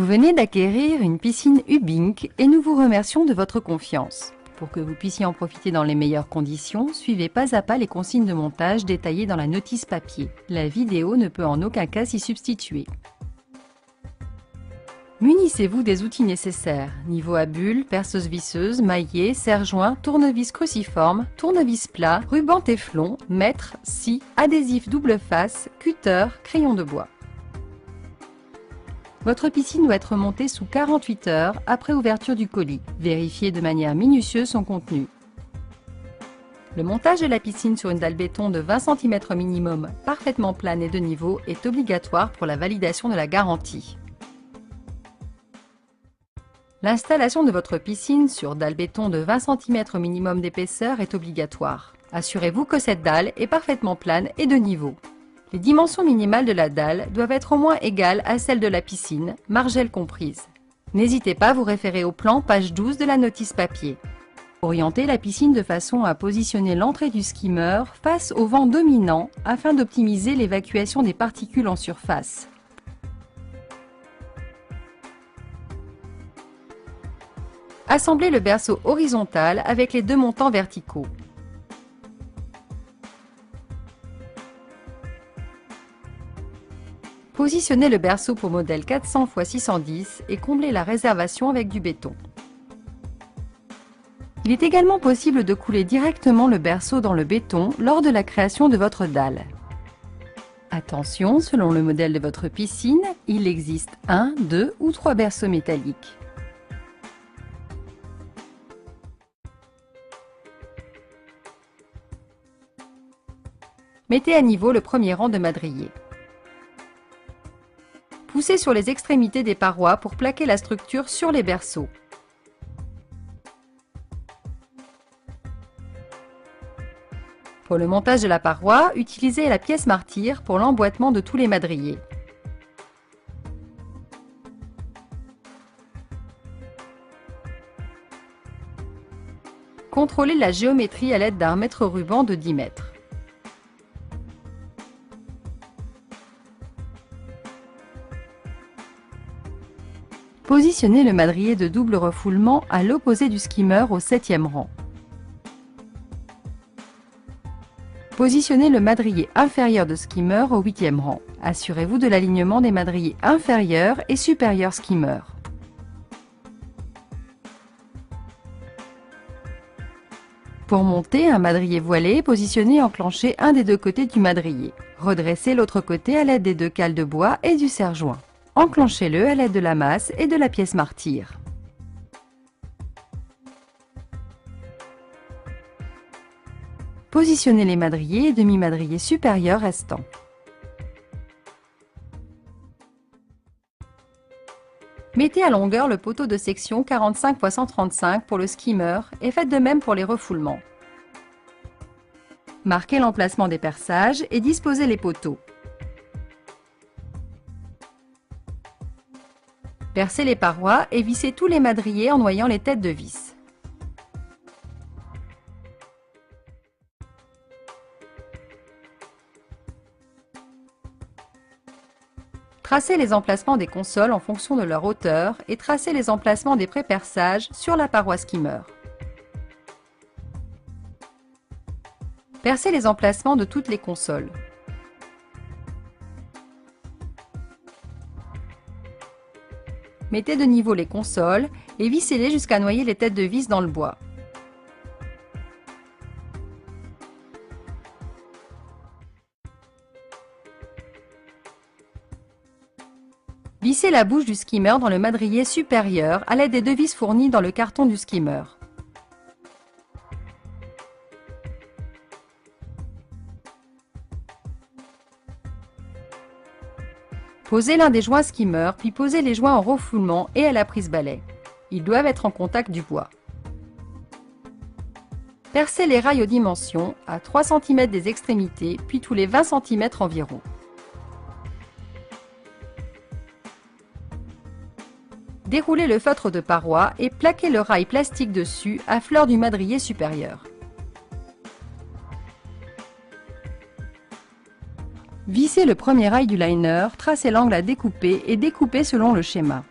Vous venez d'acquérir une piscine Hubink et nous vous remercions de votre confiance. Pour que vous puissiez en profiter dans les meilleures conditions, suivez pas à pas les consignes de montage détaillées dans la notice papier. La vidéo ne peut en aucun cas s'y substituer. Munissez-vous des outils nécessaires, niveau à bulles, perceuse visseuse, maillet, serre-joint, tournevis cruciforme, tournevis plat, ruban téflon, mètre, scie, adhésif double face, cutter, crayon de bois. Votre piscine doit être montée sous 48 heures après ouverture du colis. Vérifiez de manière minutieuse son contenu. Le montage de la piscine sur une dalle béton de 20 cm minimum, parfaitement plane et de niveau, est obligatoire pour la validation de la garantie. L'installation de votre piscine sur dalle béton de 20 cm minimum d'épaisseur est obligatoire. Assurez-vous que cette dalle est parfaitement plane et de niveau. Les dimensions minimales de la dalle doivent être au moins égales à celles de la piscine, margelle comprise. N'hésitez pas à vous référer au plan page 12 de la notice papier. Orientez la piscine de façon à positionner l'entrée du skimmer face au vent dominant afin d'optimiser l'évacuation des particules en surface. Assemblez le berceau horizontal avec les deux montants verticaux. Positionnez le berceau pour modèle 400 x 610 et comblez la réservation avec du béton. Il est également possible de couler directement le berceau dans le béton lors de la création de votre dalle. Attention, selon le modèle de votre piscine, il existe 1, 2 ou 3 berceaux métalliques. Mettez à niveau le premier rang de madriers. Poussez sur les extrémités des parois pour plaquer la structure sur les berceaux. Pour le montage de la paroi, utilisez la pièce martyre pour l'emboîtement de tous les madriers. Contrôlez la géométrie à l'aide d'un mètre ruban de 10 mètres. Positionnez le madrier de double refoulement à l'opposé du skimmer au 7e rang. Positionnez le madrier inférieur de skimmer au 8e rang. Assurez-vous de l'alignement des madriers inférieurs et supérieurs skimmer. Pour monter un madrier voilé, positionnez et enclenchez un des deux côtés du madrier. Redressez l'autre côté à l'aide des deux cales de bois et du serre-joint. Enclenchez-le à l'aide de la masse et de la pièce martyre. Positionnez les madriers et demi-madriers supérieurs restants. Mettez à longueur le poteau de section 45 x 135 pour le skimmer et faites de même pour les refoulements. Marquez l'emplacement des perçages et disposez les poteaux. Percez les parois et vissez tous les madriers en noyant les têtes de vis. Tracez les emplacements des consoles en fonction de leur hauteur et tracez les emplacements des pré-perçages sur la paroi skimmer. Percez les emplacements de toutes les consoles. Mettez de niveau les consoles et vissez-les jusqu'à noyer les têtes de vis dans le bois. Vissez la bouche du skimmer dans le madrier supérieur à l'aide des deux vis fournies dans le carton du skimmer. Posez l'un des joints skimmer, puis posez les joints en refoulement et à la prise balai. Ils doivent être en contact du bois. Percez les rails aux dimensions, à 3 cm des extrémités, puis tous les 20 cm environ. Déroulez le feutre de paroi et plaquez le rail plastique dessus à fleur du madrier supérieur. Vissez le premier rail du liner, tracez l'angle à découper et découpez selon le schéma.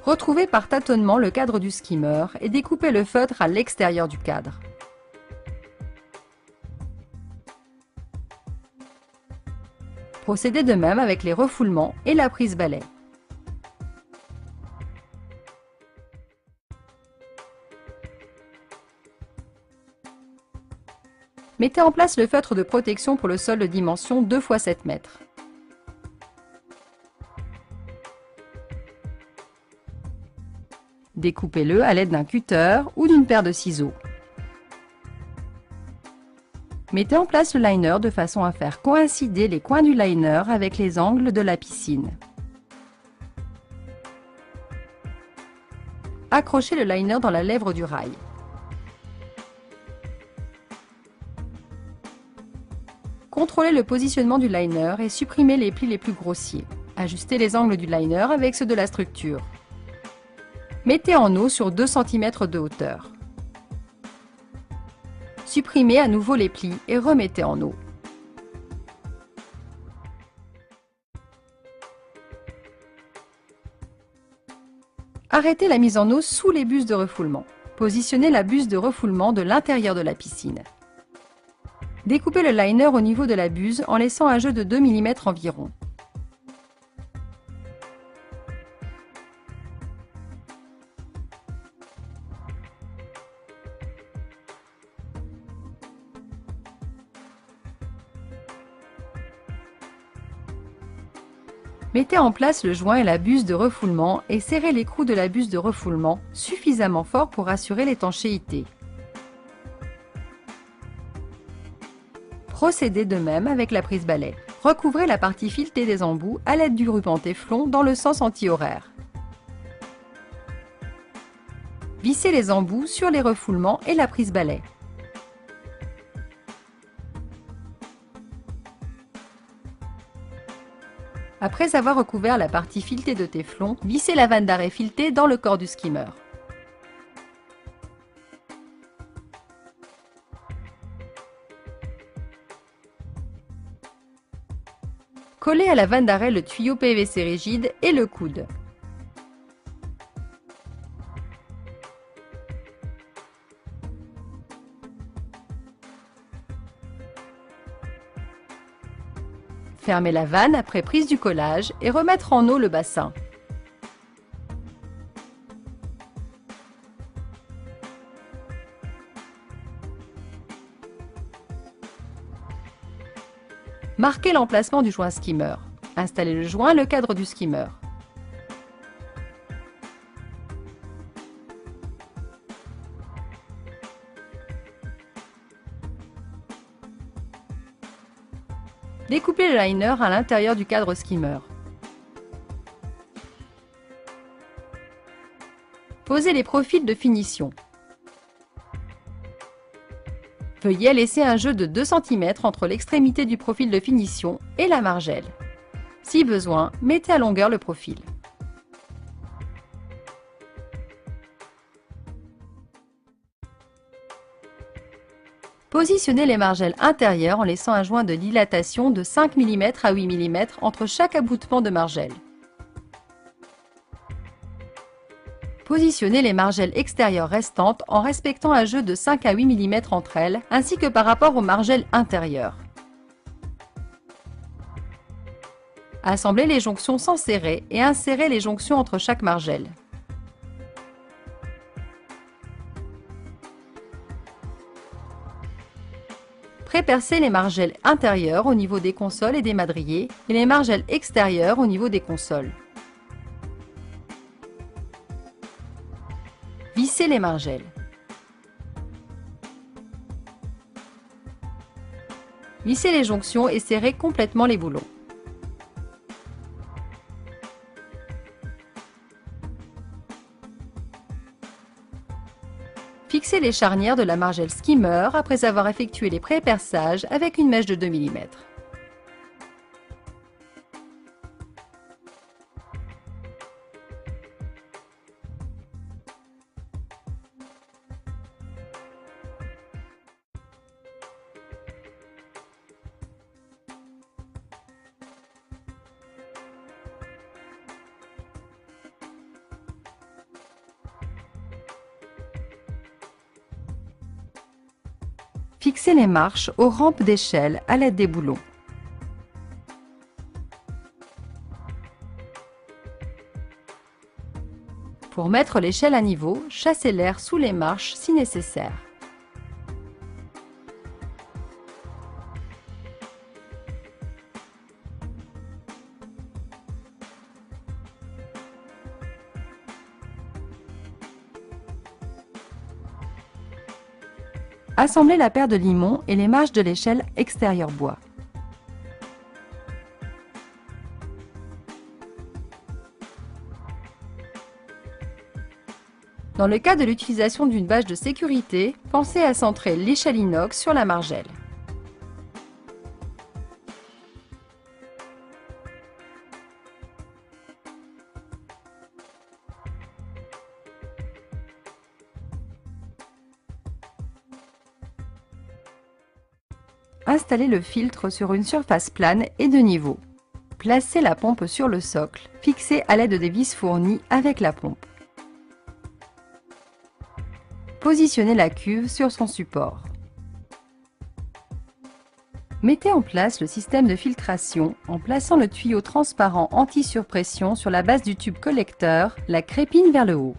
Retrouvez par tâtonnement le cadre du skimmer et découpez le feutre à l'extérieur du cadre. Procédez de même avec les refoulements et la prise balai. Mettez en place le feutre de protection pour le sol de dimension 2 x 7 mètres. Découpez-le à l'aide d'un cutter ou d'une paire de ciseaux. Mettez en place le liner de façon à faire coïncider les coins du liner avec les angles de la piscine. Accrochez le liner dans la lèvre du rail. Contrôlez le positionnement du liner et supprimez les plis les plus grossiers. Ajustez les angles du liner avec ceux de la structure. Mettez en eau sur 2 cm de hauteur. Supprimez à nouveau les plis et remettez en eau. Arrêtez la mise en eau sous les buses de refoulement. Positionnez la buse de refoulement de l'intérieur de la piscine. Découpez le liner au niveau de la buse en laissant un jeu de 2 mm environ. Mettez en place le joint et la buse de refoulement et serrez l'écrou de la buse de refoulement suffisamment fort pour assurer l'étanchéité. Procédez de même avec la prise balai. Recouvrez la partie filetée des embouts à l'aide du ruban téflon dans le sens anti-horaire. Vissez les embouts sur les refoulements et la prise balai. Après avoir recouvert la partie filetée de téflon, vissez la vanne d'arrêt filetée dans le corps du skimmer. Collez à la vanne d'arrêt le tuyau PVC rigide et le coude. Fermez la vanne après prise du collage et remettre en eau le bassin. Marquez l'emplacement du joint skimmer. Installez le joint et le cadre du skimmer. Découpez le liner à l'intérieur du cadre skimmer. Posez les profils de finition. Veuillez laisser un jeu de 2 cm entre l'extrémité du profil de finition et la margelle. Si besoin, mettez à longueur le profil. Positionnez les margelles intérieures en laissant un joint de dilatation de 5 mm à 8 mm entre chaque aboutement de margelle. Positionnez les margelles extérieures restantes en respectant un jeu de 5 à 8 mm entre elles, ainsi que par rapport aux margelles intérieures. Assemblez les jonctions sans serrer et insérez les jonctions entre chaque margelle. Prépercez les margelles intérieures au niveau des consoles et des madriers et les margelles extérieures au niveau des consoles. Vissez les margelles. Vissez les jonctions et serrez complètement les boulons. Fixez les charnières de la margelle skimmer après avoir effectué les pré-perçages avec une mèche de 2 mm. Fixez les marches aux rampes d'échelle à l'aide des boulons. Pour mettre l'échelle à niveau, chassez l'air sous les marches si nécessaire. Assemblez la paire de limons et les marches de l'échelle extérieure bois. Dans le cas de l'utilisation d'une bâche de sécurité, pensez à centrer l'échelle inox sur la margelle. Installez le filtre sur une surface plane et de niveau. Placez la pompe sur le socle, fixée à l'aide des vis fournies avec la pompe. Positionnez la cuve sur son support. Mettez en place le système de filtration en plaçant le tuyau transparent anti-surpression sur la base du tube collecteur, la crépine vers le haut.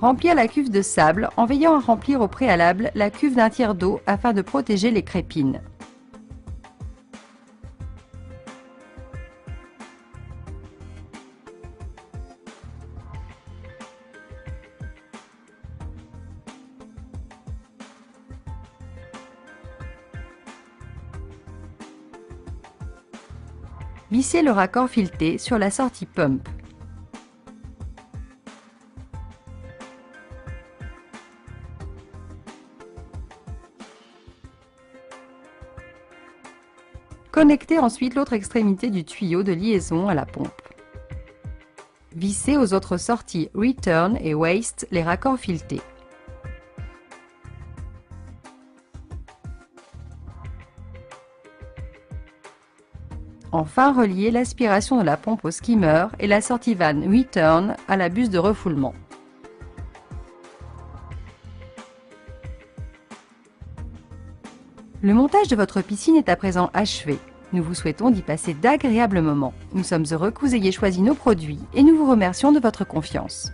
Remplir la cuve de sable en veillant à remplir au préalable la cuve d'un tiers d'eau afin de protéger les crépines. Vissez le raccord fileté sur la sortie pump. Connectez ensuite l'autre extrémité du tuyau de liaison à la pompe. Vissez aux autres sorties Return et Waste les raccords filetés. Enfin, reliez l'aspiration de la pompe au skimmer et la sortie vanne Return à la buse de refoulement. Le montage de votre piscine est à présent achevé. Nous vous souhaitons d'y passer d'agréables moments. Nous sommes heureux que vous ayez choisi nos produits et nous vous remercions de votre confiance.